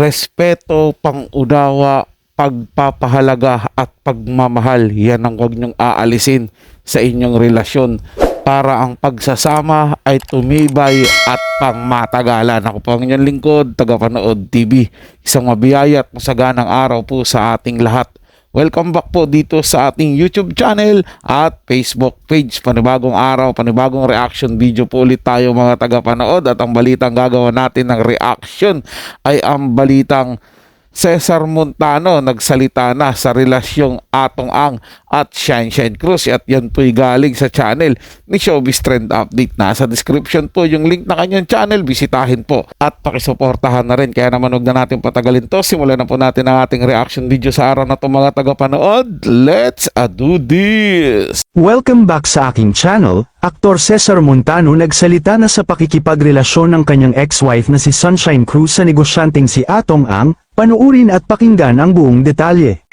respeto, pangunawa, pagpapahalaga at pagmamahal. Yan ang huwag niyong aalisin sa inyong relasyon para ang pagsasama ay tumibay at pangmatagalan. Ako po ang inyong lingkod, Tagapanood TV. Isang mabiyaya at masaganang araw po sa ating lahat. Welcome back po dito sa ating YouTube channel at Facebook page. Panibagong araw, panibagong reaction video po ulit tayo mga tagapanood. At ang balitang gagawa natin ng reaction ay ang balitang Cesar Montano nagsalita na sa relasyong Atong Ang at Shine Cruz, at yan po'y galing sa channel ni Showbiz Trend Update. Nasa description po yung link na kanyang channel, bisitahin po at pakisuportahan na rin. Kaya naman huwag na natin patagalin to, simulan na po natin ang ating reaction video sa araw na to mga tagapanood. Let's do this! Welcome back sa aking channel. Aktor Cesar Montano nagsalita na sa pakikipagrelasyon ng kanyang ex-wife na si Sunshine Cruz sa negosyanteng si Atong Ang. Panuurin at pakinggan ang buong detalye.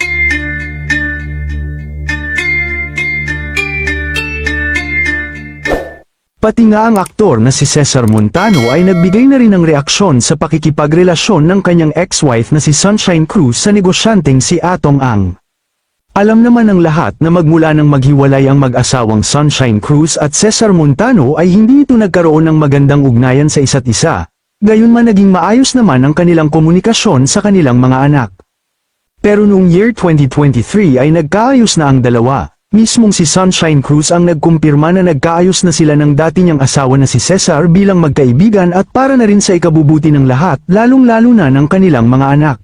Pati nga ang aktor na si Cesar Montano ay nagbigay na rin ng reaksyon sa pakikipagrelasyon ng kanyang ex-wife na si Sunshine Cruz sa negosyanteng si Atong Ang. Alam naman ng lahat na magmula nang maghiwalay ang mag-asawang Sunshine Cruz at Cesar Montano ay hindi ito nagkaroon ng magandang ugnayan sa isa't isa. Gayunman naging maayos naman ang kanilang komunikasyon sa kanilang mga anak. Pero noong year 2023 ay nagkaayos na ang dalawa. Mismong si Sunshine Cruz ang nagkumpirma na nagkaayos na sila ng dati niyang asawa na si Cesar bilang magkaibigan at para na rin sa ikabubuti ng lahat, lalong-lalo na ng kanilang mga anak.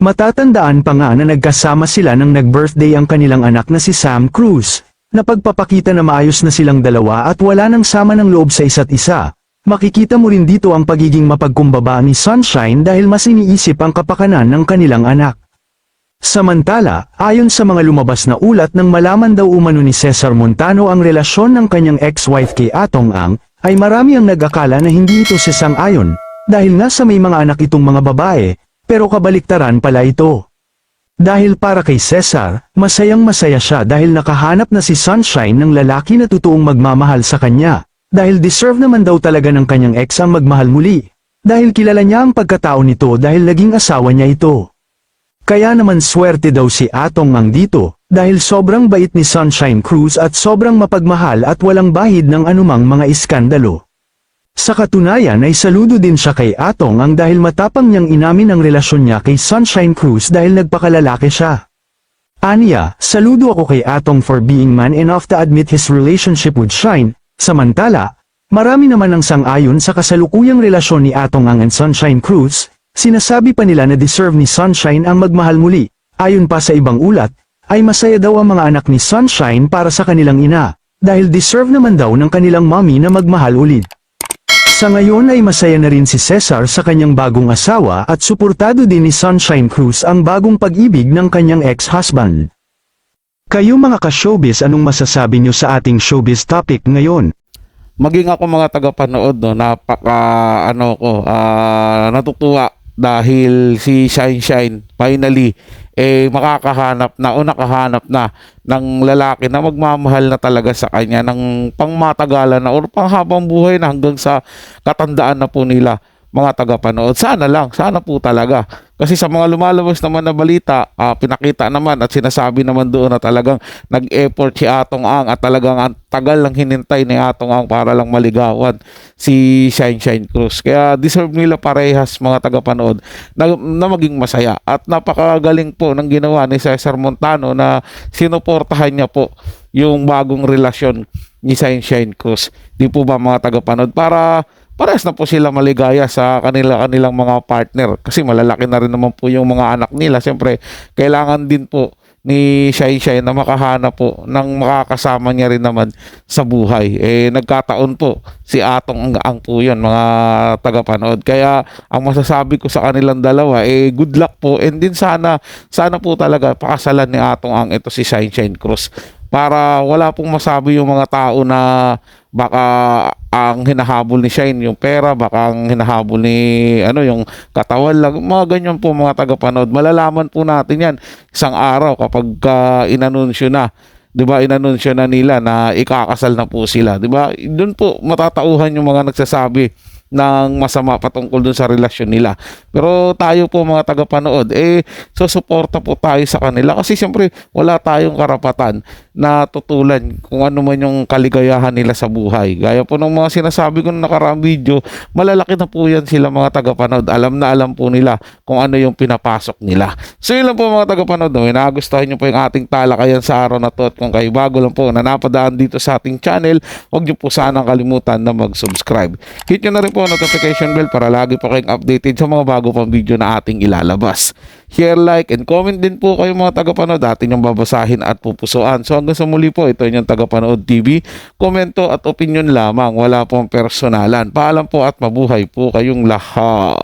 Matatandaan pa nga na nagkasama sila nang nag-birthday ang kanilang anak na si Sam Cruz, na pagpapakita na maayos na silang dalawa at wala nang sama ng loob sa isa't isa. Makikita mo rin dito ang pagiging mapagkumbaba ni Sunshine dahil mas iniisip ang kapakanan ng kanilang anak. Samantala, ayon sa mga lumabas na ulat nang malaman daw umano ni Cesar Montano ang relasyon ng kanyang ex-wife kay Atong Ang, ay marami ang nag-akala na hindi ito sasang-ayon, dahil nga sa may mga anak itong mga babae, pero kabaliktaran pala ito. Dahil para kay Cesar, masayang-masaya siya dahil nakahanap na si Sunshine ng lalaki na totoong magmamahal sa kanya. Dahil deserve naman daw talaga ng kanyang ex ang magmahal muli. Dahil kilala niya ang pagkatao nito dahil naging asawa niya ito. Kaya naman swerte daw si Atong Ang dito, dahil sobrang bait ni Sunshine Cruz at sobrang mapagmahal at walang bahid ng anumang mga iskandalo. Sa katunayan ay saludo din siya kay Atong Ang dahil matapang niyang inamin ang relasyon niya kay Sunshine Cruz dahil nagpakalalaki siya. Aniya, saludo ako kay Atong for being man enough to admit his relationship with Shine. Samantala, marami naman ang sang-ayon sa kasalukuyang relasyon ni Atong Ang and Sunshine Cruz. Sinasabi pa nila na deserve ni Sunshine ang magmahal muli. Ayon pa sa ibang ulat, ay masaya daw ang mga anak ni Sunshine para sa kanilang ina, dahil deserve naman daw ng kanilang mommy na magmahal ulit. Sa ngayon ay masaya na rin si Cesar sa kanyang bagong asawa at suportado din ni Sunshine Cruz ang bagong pag-ibig ng kanyang ex-husband. Kayo mga ka-showbiz, anong masasabi nyo sa ating showbiz topic ngayon? Maging ako mga tagapanood, no, natutuwa dahil si Shine finally makakahanap na o nakahanap na ng lalaki na magmamahal na talaga sa kanya ng pangmatagalan na o panghabang buhay na hanggang sa katandaan na po nila mga tagapanood. Sana lang, sana po talaga. Kasi sa mga lumalabas naman na balita, pinakita naman at sinasabi naman doon na talagang nag-effort si Atong Ang at talagang ang tagal lang hinintay ni Atong Ang para lang maligawan si Shine Cruz. Kaya deserve nila parehas mga tagapanood na maging masaya. At napakagaling po ng ginawa ni Cesar Montano na sinuportahan niya po yung bagong relasyon ni Shine Cruz. Di po ba mga tagapanood? Para parehas na po sila maligaya sa kanilang mga partner kasi malalaki na rin naman po yung mga anak nila. Siyempre, kailangan din po ni Shine na makahanap po ng makakasama niya rin naman sa buhay. Nagkataon po si Atong Ang po yun mga tagapanood. Kaya ang masasabi ko sa kanilang dalawa, good luck po, and din sana po talaga pakasalan ni Atong Ang ito si Shine Cruz para wala pong masabi yung mga tao na baka ang hinahabol ni Shine yung pera, baka ang hinahabol ni yung katawan lang, mga ganyan po mga tagapanood. Malalaman po natin yan isang araw kapag inanunsyo na, 'di ba? Inanunsyo na nila na ikakasal na po sila, 'di ba? Doon po matatauhan yung mga nagsasabi ng masama patungkol dun sa relasyon nila. Pero tayo po mga tagapanood, susuporta po tayo sa kanila kasi siyempre wala tayong karapatan na tutulan kung ano man yung kaligayahan nila sa buhay. Gaya po ng mga sinasabi ko na nakaraang video, malalaki na po yan sila mga tagapanood. Alam na alam po nila kung ano yung pinapasok nila. So yun lang po mga tagapanood, no? Nagustuhan nyo po yung ating talakayan sa araw na to at kung kayo bago lang po na napadaan dito sa ating channel, huwag nyo po sanang kalimutan na mag-subscribe. Hit nyo na rin po ang notification bell para lagi po kayong updated sa mga bago pang video na ating ilalabas. Share, like, and comment din po kayo mga tagapanood, atin yung babasahin at pupusuan. So hanggang sa muli po, ito yung Tagapanood TV. Komento at opinion lamang, wala pong personalan. Paalam po at mabuhay po kayong lahat.